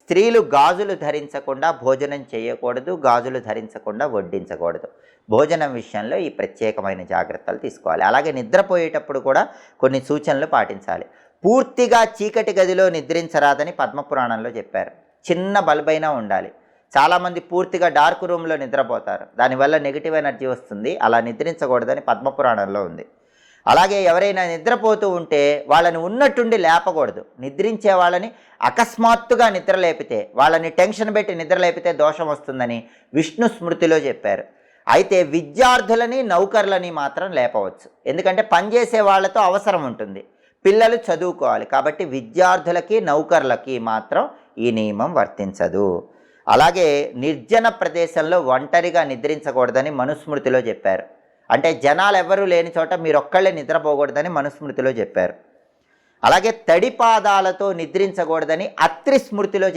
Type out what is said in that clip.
స్త్రీలు గాజులు ధరించకుండా భోజనం చేయకూడదు, గాజులు ధరించకుండా వడ్డించకూడదు. భోజనం విషయంలో ఈ ప్రత్యేకమైన జాగ్రత్తలు తీసుకోవాలి. అలాగే నిద్రపోయేటప్పుడు కూడా కొన్ని సూచనలు పాటించాలి. పూర్తిగా చీకటి గదిలో నిద్రించరాదని పద్మపురాణంలో చెప్పారు. చిన్న బల్బైనా ఉండాలి. చాలామంది పూర్తిగా డార్క్ రూమ్లో నిద్రపోతారు, దానివల్ల నెగిటివ్ ఎనర్జీ వస్తుంది. అలా నిద్రించకూడదని పద్మపురాణంలో ఉంది. అలాగే ఎవరైనా నిద్రపోతూ ఉంటే వాళ్ళని ఉన్నట్టుండి లేపకూడదు. నిద్రించే వాళ్ళని అకస్మాత్తుగా నిద్ర లేపితే, వాళ్ళని టెన్షన్ పెట్టి నిద్ర లేపితే దోషం వస్తుందని విష్ణు స్మృతిలో చెప్పారు. అయితే విద్యార్థులని నౌకర్లని మాత్రం లేపవచ్చు, ఎందుకంటే పనిచేసే వాళ్ళతో అవసరం ఉంటుంది, పిల్లలు చదువుకోవాలి. కాబట్టి విద్యార్థులకి నౌకర్లకి మాత్రం ఈ నియమం వర్తించదు. అలాగే నిర్జన ప్రదేశంలో ఒంటరిగా నిద్రించకూడదని మనుస్మృతిలో చెప్పారు. అంటే జనాలు ఎవరూ లేని చోట మీరు ఒక్కళ్ళే నిద్రపోకూడదని మనుస్మృతిలో చెప్పారు. అలాగే తడిపాదాలతో నిద్రించకూడదని అత్రి స్మృతిలో చెప్పారు.